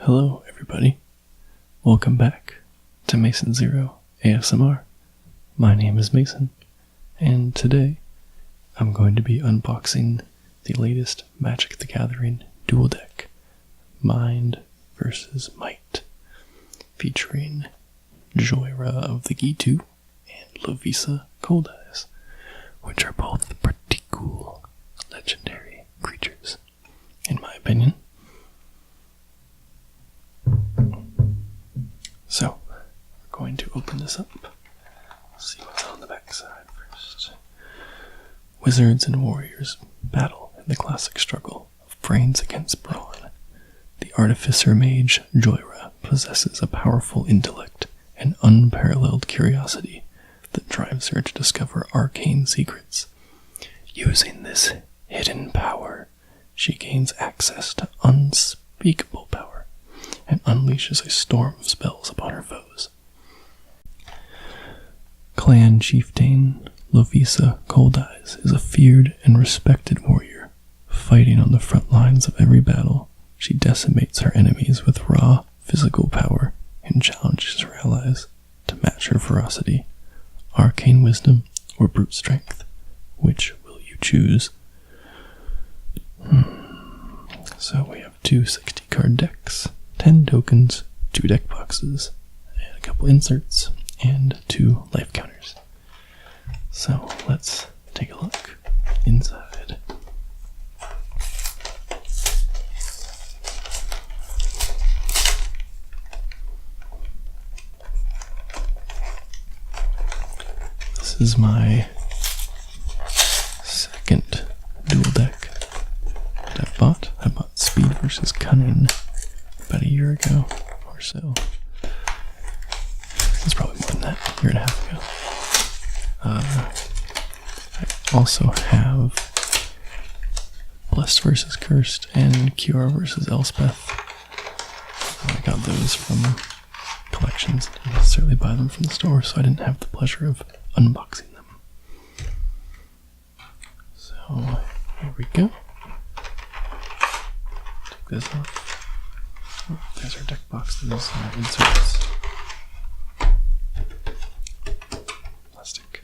Hello everybody, welcome back to Mason Zero ASMR. My name is Mason, and today I'm going to be unboxing the latest Magic the Gathering Duel deck, Mind vs. Might, featuring Joyra of the Gitu and Lovisa Cold Eyes, which are both pretty cool legendary creatures, in my opinion. So, we're going to open this up. See what's on the backside first. Wizards and warriors battle in the classic struggle of brains against brawn. The artificer mage Joyra possesses a powerful intellect and unparalleled curiosity that drives her to discover arcane secrets. Using this hidden power, she gains access to unspeakable power and unleashes a storm of spells upon her foes. Clan Chieftain Lovisa Cold Eyes is a feared and respected warrior. Fighting on the front lines of every battle, she decimates her enemies with raw physical power and challenges her allies to match her ferocity. Arcane wisdom or brute strength? Which will you choose? So we have two 60-card decks, 10 tokens, 2 deck boxes, and a couple inserts, and 2 life counters. So let's take a look inside. This is my second duel deck that I bought. I bought Speed vs. Cunning about a year ago or so. It's probably more than that, a year and a half ago. I also have Blessed vs. Cursed and Kiora vs. Elspeth. I got those from collections. I didn't necessarily buy them from the store, so I didn't have the pleasure of unboxing them. So, here we go. Take this off. Oh, there's our deck boxes and our inserts. Plastic.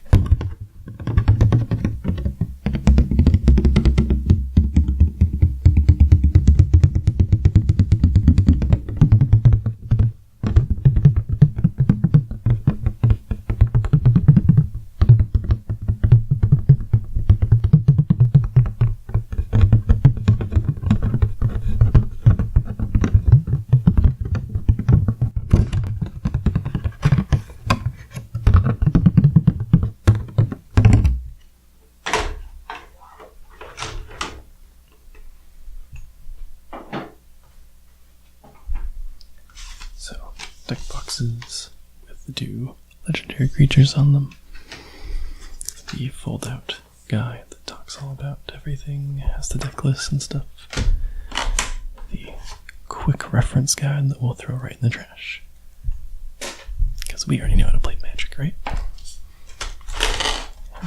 So, deck boxes with the 2 legendary creatures on them. The fold-out guide that talks all about everything, has the deck lists and stuff. The quick reference guide that we'll throw right in the trash, because we already know how to play Magic, right? And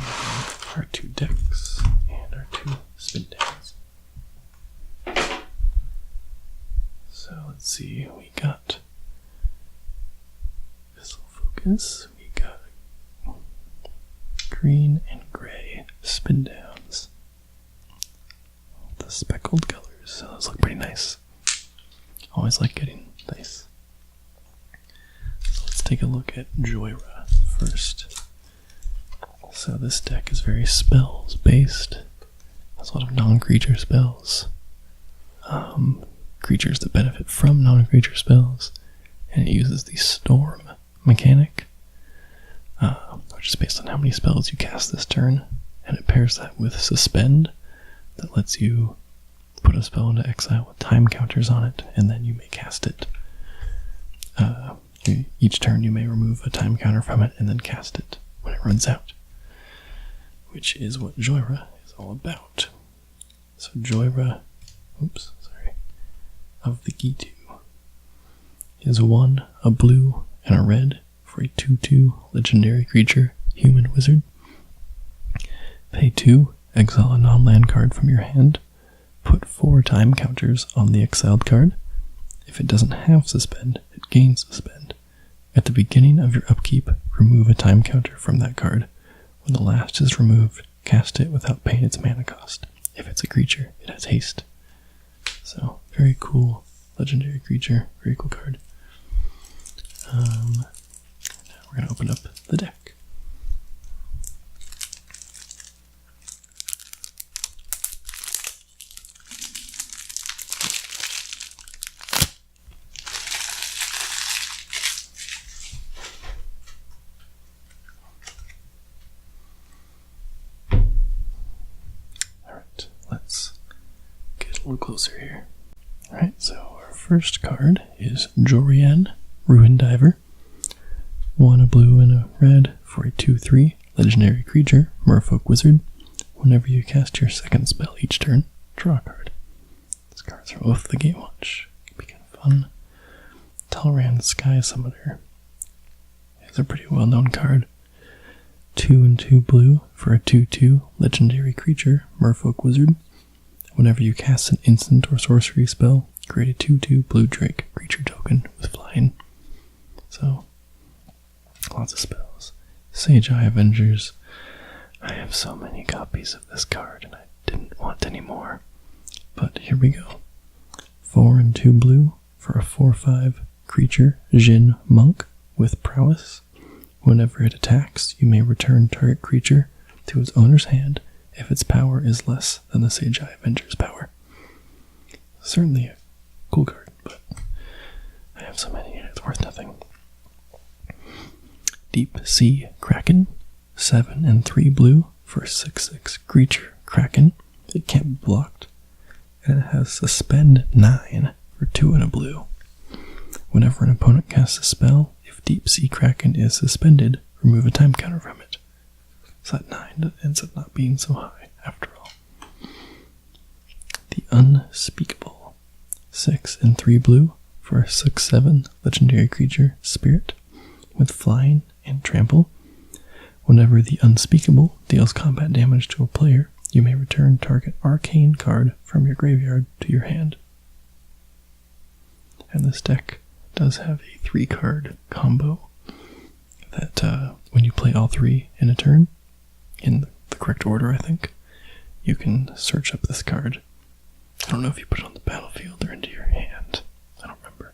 then our 2 decks and our 2 spin downs. So let's see, we got Focus, we got green and gray spin downs. The speckled colors, so those look pretty nice. Always like getting dice. So let's take a look at Joyra first. So this deck is very spells based. Has a lot of non-creature spells. Creatures that benefit from non-creature spells. And it uses the storm mechanic, which is based on how many spells you cast this turn, and it pairs that with Suspend, that lets you put a spell into exile with time counters on it, and then you may cast it. Each turn you may remove a time counter from it and then cast it when it runs out, which is what Joyra is all about. So Joyra, of the Gitu, is 1, a blue and a red for a 2/2 legendary creature, human wizard. Pay 2, exile a non-land card from your hand. Put 4 time counters on the exiled card. If it doesn't have suspend, it gains suspend. At the beginning of your upkeep, remove a time counter from that card. When the last is removed, cast it without paying its mana cost. If it's a creature, it has haste. So, very cool legendary creature, very cool card. Now we're going to open up the deck. Alright, let's get a little closer here. Alright, so our first card is Jorian, Ruin Diver. 1 a blue and a red for a 2/3 legendary creature, Merfolk Wizard. Whenever you cast your second spell each turn, draw a card. These cards are off the Game Watch. Can be kind of fun. Talran Sky Summoner is a pretty well-known card. 2 and 2 blue for a 2/2 legendary creature, Merfolk Wizard. Whenever you cast an instant or sorcery spell, create a 2/2 blue drake creature token with flying. So, lots of spells. Sage Eye Avengers. I have so many copies of this card and I didn't want any more. But here we go. 4 and 2 blue for a 4/5 creature, Jin Monk with prowess. Whenever it attacks, you may return target creature to its owner's hand if its power is less than the Sage Eye Avenger's power. Certainly a cool card, but I have so many and it's worth nothing. Deep Sea Kraken, 7 and 3 blue for a 6/6 creature Kraken. It can't be blocked, and it has Suspend 9 for 2 and a blue. Whenever an opponent casts a spell, if Deep Sea Kraken is suspended, remove a time counter from it. So that 9 ends up not being so high, after all. The Unspeakable, 6 and 3 blue for a 6/7 legendary creature, Spirit, with flying and trample. Whenever the Unspeakable deals combat damage to a player, you may return target arcane card from your graveyard to your hand. And this deck does have a 3-card combo that when you play all 3 in a turn, in the correct order I think, you can search up this card. I don't know if you put it on the battlefield or into your hand. I don't remember.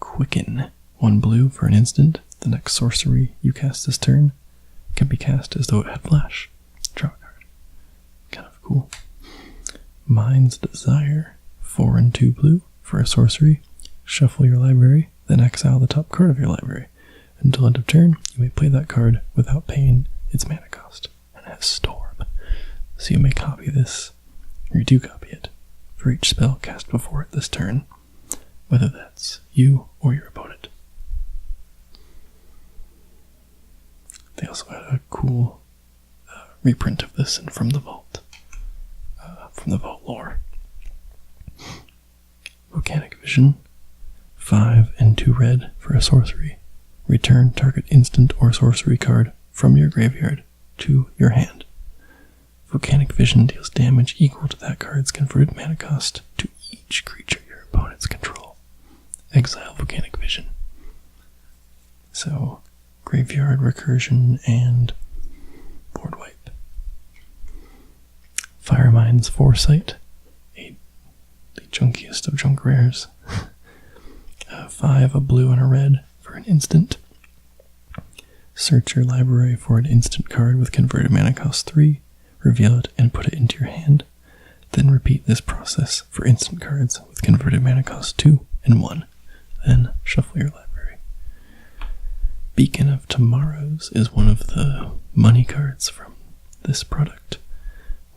Quicken, 1 blue for an instant. The next sorcery you cast this turn can be cast as though it had flash. Draw a card. Kind of cool. Mind's Desire, 4 and 2 blue for a sorcery. Shuffle your library, then exile the top card of your library. Until end of turn, you may play that card without paying its mana cost. And it has Storm. So you may copy this, or you do copy it, for each spell cast before it this turn, whether that's you or your opponent. They also had a cool reprint of this and from the vault lore. Volcanic Vision, 5 and 2 red for a sorcery. Return target instant or sorcery card from your graveyard to your hand. Volcanic Vision deals damage equal to that card's converted mana cost to each creature your opponents control. Exile Volcanic Vision. So, graveyard recursion and board wipe. Firemind's Foresight, the junkiest of junk rares. 5, a blue and a red for an instant. Search your library for an instant card with converted mana cost 3, reveal it and put it into your hand. Then repeat this process for instant cards with converted mana cost 2 and 1. Then shuffle your library. Beacon of Tomorrows is one of the money cards from this product,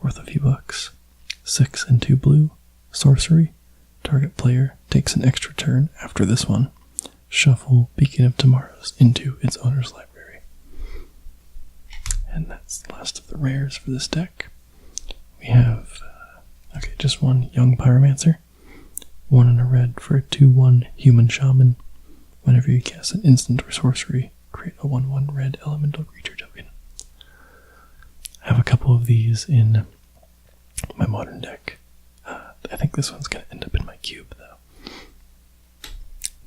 worth a few bucks. 6 and 2 blue, sorcery. Target player takes an extra turn after this one. Shuffle Beacon of Tomorrows into its owner's library. And that's the last of the rares for this deck. We have, just one Young Pyromancer. 1 and a red for a 2/1 Human Shaman. Whenever you cast an instant or sorcery, create a 1/1 red elemental creature token. I have a couple of these in my modern deck. I think this one's going to end up in my cube, though.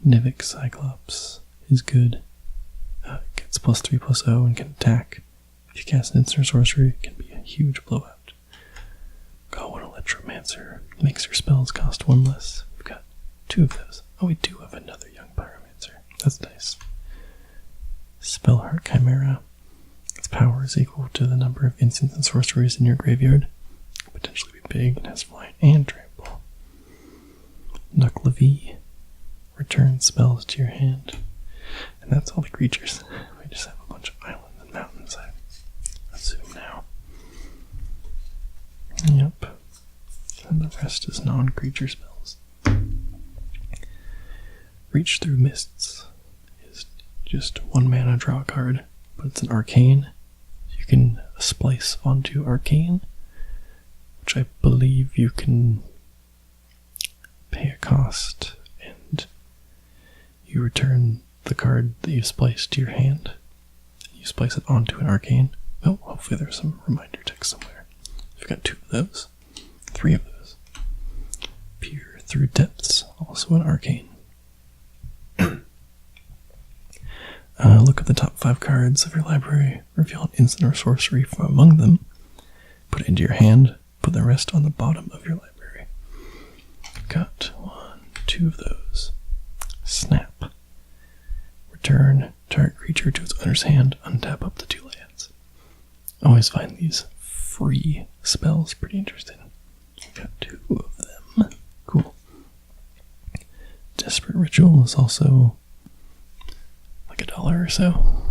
Nivik Cyclops is good. It gets +3/+0 and can attack. If you cast an instant or sorcery, it can be a huge blowout. Galwan Electromancer makes your spells cost 1 less. We've got 2 of those. Oh, we do have another young Pyromancer. That's nice. Spellheart Chimera. Its power is equal to the number of instants and sorceries in your graveyard. Could potentially be big and has flying and trample. Nuklavi. Return spells to your hand. And that's all the creatures. We just have a bunch of islands and mountains, I assume now. Yep. And the rest is non-creature spells. Reach Through Mists is just 1 mana, draw a card, but it's an arcane. You can splice onto arcane, which I believe you can pay a cost, and you return the card that you spliced to your hand. You splice it onto an arcane. Oh, hopefully there's some reminder text somewhere. We've got 2 of those. 3 of those. Peer Through Depths, also an arcane. Look at the top 5 cards of your library, reveal an instant or sorcery from among them, put it into your hand, put the rest on the bottom of your library. Got 1, 2 of those. Snap. Return target creature to its owner's hand, untap up to 2 lands. Always find these free spells pretty interesting. Got 2 of them. Cool. Desperate Ritual is also like $1 or so.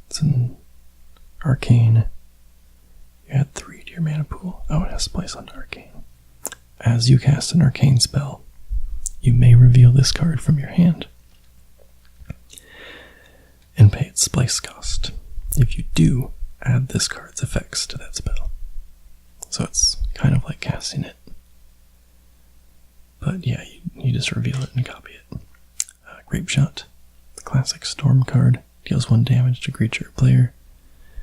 It's an arcane. You add 3 to your mana pool. Oh, it has splice onto arcane. As you cast an arcane spell, you may reveal this card from your hand and pay its splice cost. If you do, add this card's effects to that spell. So it's kind of like casting it. But yeah, you just reveal it and copy it. Grape Shot, the classic Storm card, deals 1 damage to creature or player,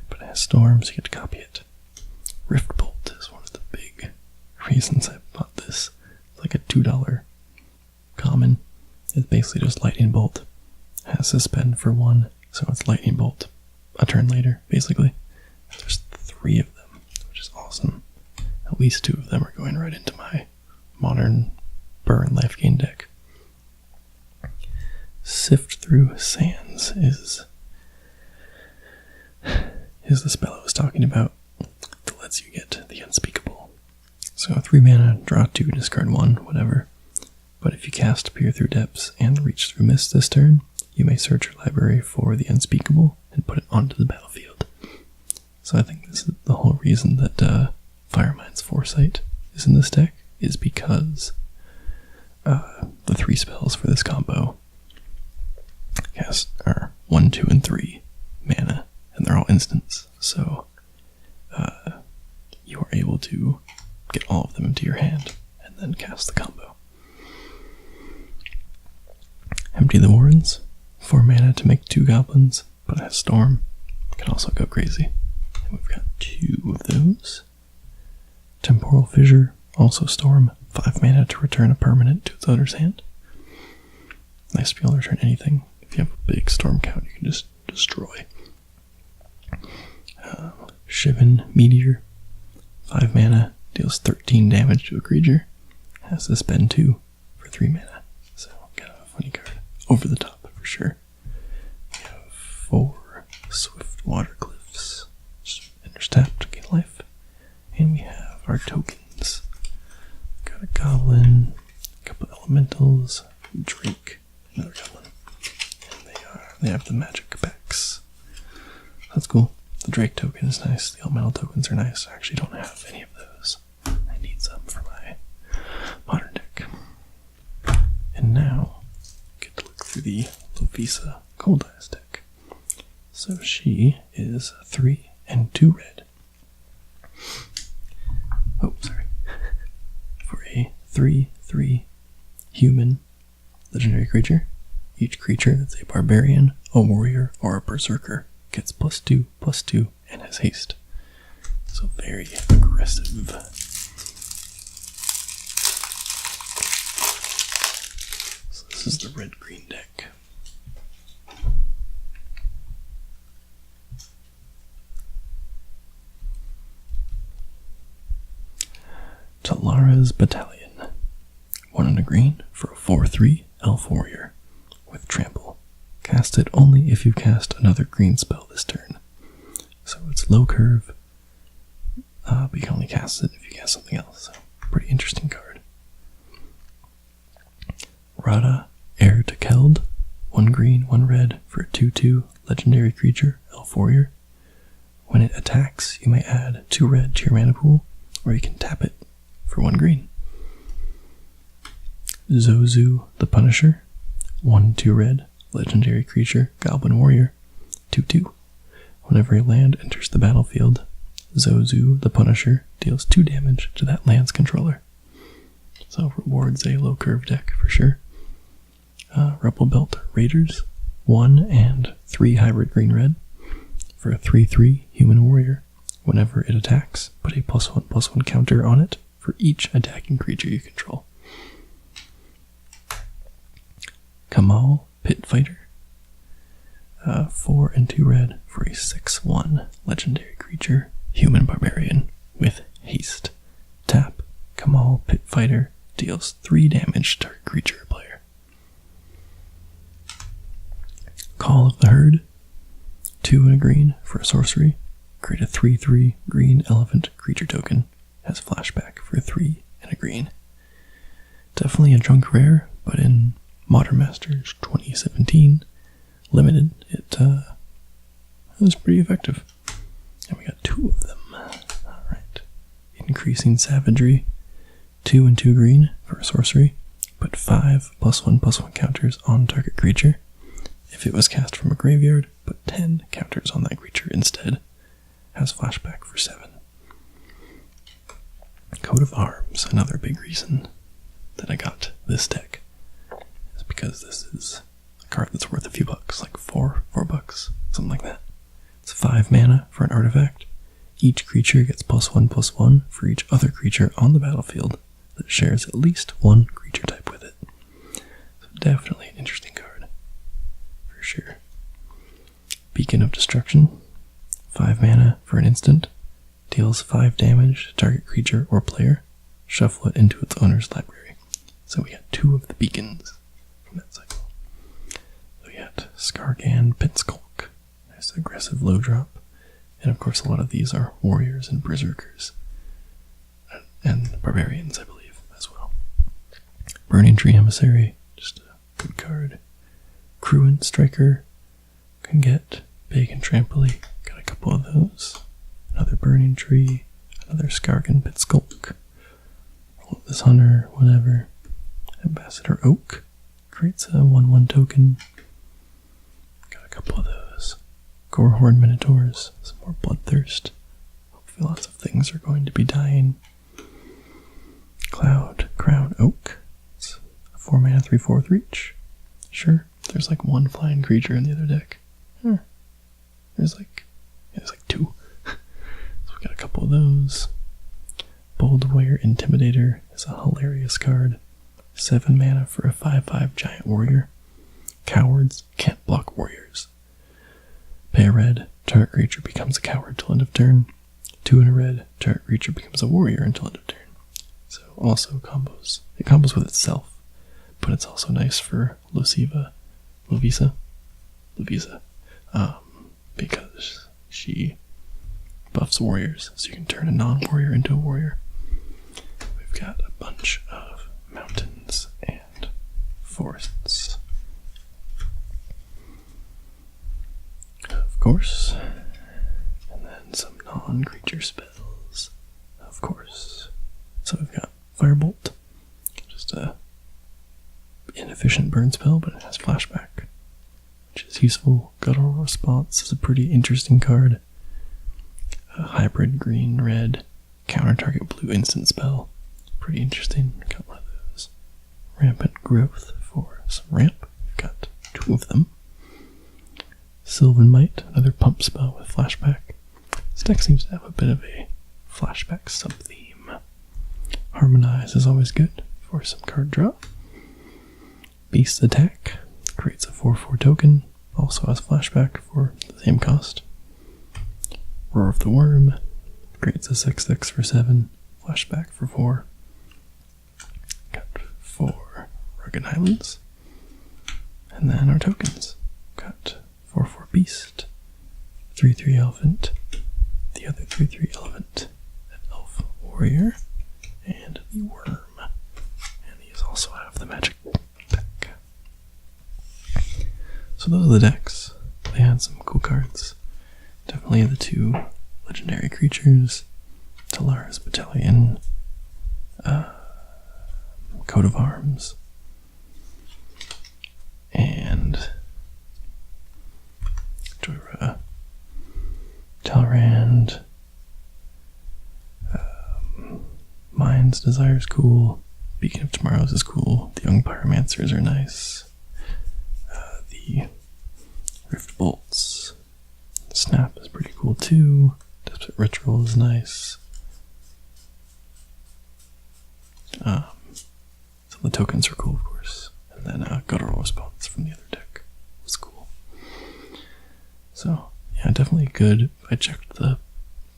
but it has Storm, so you get to copy it. Rift Bolt is one of the big reasons I bought this. It's like a $2 common. It's basically just Lightning Bolt. It has Suspend for 1, so it's Lightning Bolt a turn later, basically. There's 3 of them, which is awesome. At least 2 of them are going right into my modern burn life gain deck. Sift Through Sands is the spell I was talking about that lets you get the Unspeakable. So 3 mana, draw 2, discard 1, whatever. But if you cast Peer Through Depths and Reach Through Mist this turn, you may search your library for the Unspeakable and put it onto the battlefield. So I think this is the whole reason that Firemind's Foresight is in this deck, is because the 3 spells for this combo cast are 1, 2, and 3 mana, and they're all instants. So you are able to get all of them into your hand and then cast the combo. Empty the Warrens, 4 mana to make 2 goblins, but it has Storm. Can also go crazy. And we've got 2 of those. Temporal Fissure, also Storm, 5 mana to return a permanent to its owner's hand. Nice to be able to return anything. If you have a big Storm count, you can just destroy. Shivan Meteor, 5 mana, deals 13 damage to a creature. Has to spend 2 for 3 mana. So, kind of a funny card. Over the top, for sure. We have 4 Swift Water Cliffs. Just enters tap to gain life. And we have our tokens. Got a Goblin, a couple Elementals, Drake, another Goblin. And they have the magic packs. That's cool. The Drake token is nice. The Elemental tokens are nice. I actually don't have any of those. I need some for my modern deck. And now, get to look through the Lovisa Cold Eyes deck. So she is 3 and 2 red. Oh, sorry. For a 3/3 human legendary creature, Each creature that's a barbarian, a warrior, or a berserker gets +2/+2 and has haste. So very aggressive. So this is the red-green deck. Talara's Battalion. 1 and a green for a 4/3 elf warrior with trample. Cast it only if you cast another green spell this turn. So it's low curve, but you can only cast it if you cast something else. So pretty interesting card. Rada, Heir to Keld. 1 green, 1 red for a 2/2 legendary creature, elf warrior. When it attacks, you may add 2 red to your mana pool, or you can tap it for 1 green. Zozu the Punisher. 1/2 red, legendary creature, goblin warrior, 2/2. Whenever a land enters the battlefield, Zozu the Punisher deals 2 damage to that land's controller. So rewards a low curve deck for sure. Rebel Belt Raiders. 1 and 3 hybrid green-red for a 3/3 human warrior. Whenever it attacks, put a +1/+1 counter on it for each attacking creature you control. Kamal Pit Fighter. 4 and 2 red for a 6/1 legendary creature, human barbarian with haste. Tap. Kamal Pit Fighter deals 3 damage to target creature or player. Call of the Herd. 2 and a green for a sorcery. Create a 3/3 green elephant creature token. Has flashback for 3 and a green. Definitely a junk rare, but in Modern Masters 2017 Limited, it was pretty effective. And we got 2 of them. Alright. Increasing Savagery. 2 and 2 green for a sorcery. Put 5 +1/+1 counters on target creature. If it was cast from a graveyard, put 10 counters on that creature instead. Has flashback for 7. Coat of Arms, another big reason that I got this deck, is because this is a card that's worth a few bucks, like $4 bucks, something like that. It's 5 mana for an artifact. Each creature gets +1/+1 for each other creature on the battlefield that shares at least 1 creature type with it. So definitely an interesting card, for sure. Beacon of Destruction. 5 mana for an instant. Deals 5 damage to target creature or player. Shuffle it into its owner's library. So we got 2 of the beacons from that cycle. So we got Skargan Pitskulk. Nice aggressive low drop. And of course a lot of these are warriors and berserkers. And barbarians, I believe, as well. Burning Tree Emissary. Just a good card. Cruent Striker. Can get big and trampoly. Got a couple of those. Another Burning Tree, another Skargan Pitskulk, this Hunter, whatever. Ambassador Oak creates a 1/1 token. Got a couple of those. Gorehorn Minotaurs, some more Bloodthirst. Hopefully lots of things are going to be dying. Cloud Crown Oak. It's a 4 mana 3/4 reach. Sure, there's like 1 flying creature in the other deck. There's like 2. Got a couple of those. Bold Warrior Intimidator is a hilarious card. 7 mana for a 5/5 giant warrior. Cowards can't block warriors. Pay a red, target creature becomes a coward till end of turn. 2 and a red, target creature becomes a warrior until end of turn. So also combos. It combos with itself, but it's also nice for Lovisa, because she buffs warriors, so you can turn a non-warrior into a warrior. We've got a bunch of mountains and forests. Of course. And then some non-creature spells. Of course. So we've got Firebolt. Just a inefficient burn spell, but it has flashback, which is useful. Guttural Response is a pretty interesting card. A hybrid green-red counter-target blue instant spell. Pretty interesting. Got one of those. Rampant Growth for some ramp. We've got two of them. Sylvan Might, another pump spell with flashback. This deck seems to have a bit of a flashback sub-theme. Harmonize is always good for some card draw. Beast Attack creates a 4/4 token, also has flashback for the same cost. Roar of the Worm creates a 6/6 for 7, flashback for 4. Got 4 Rugged Highlands. And then our tokens. Got 4/4 Beast, 3/3 Elephant, the other 3/3 Elephant, an Elf Warrior, and the Worm. And these also have the magic deck. So those are the decks. They had some cool cards. Definitely the 2 legendary creatures, Talara's Battalion, Coat of Arms, and Joyra, Talrand, Mind's Desire is cool, Beacon of Tomorrows is cool, the Young Pyromancers are nice, the Rift Bolts, Snap is pretty cool too, Desperate Ritual is nice. Some of the tokens are cool, of course, and then Guttural Response from the other deck was cool. So, yeah, definitely good. I checked the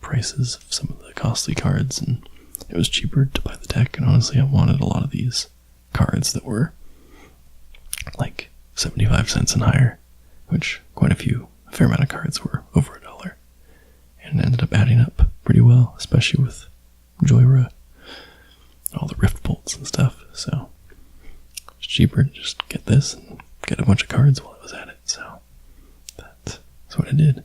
prices of some of the costly cards, and it was cheaper to buy the deck, and honestly, I wanted a lot of these cards that were like 75 cents and higher, which a fair amount of cards were over $1, and ended up adding up pretty well, especially with Joyra, all the Rift Bolts and stuff, so it's cheaper to just get this and get a bunch of cards while I was at it, so that's what I did.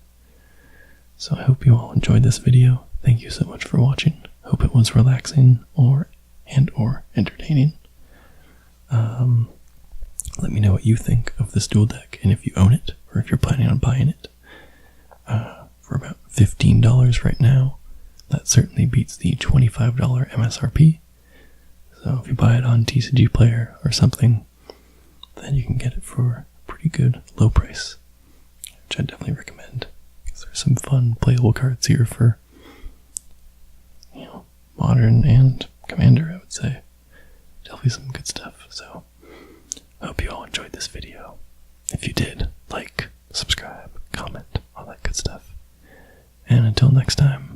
So I hope you all enjoyed this video. Thank you so much for watching. Hope it was relaxing or entertaining. Let me know what you think of this Duel deck, and if you own it, or if you're planning on buying it. For about $15 right now, that certainly beats the $25 MSRP. So if you buy it on TCG Player or something, then you can get it for a pretty good low price, which I definitely recommend, because there's some fun playable cards here for, Modern and Commander, I would say. Definitely some good stuff. So I hope you all enjoyed this video. If you did, like, subscribe, comment, all that good stuff. And until next time.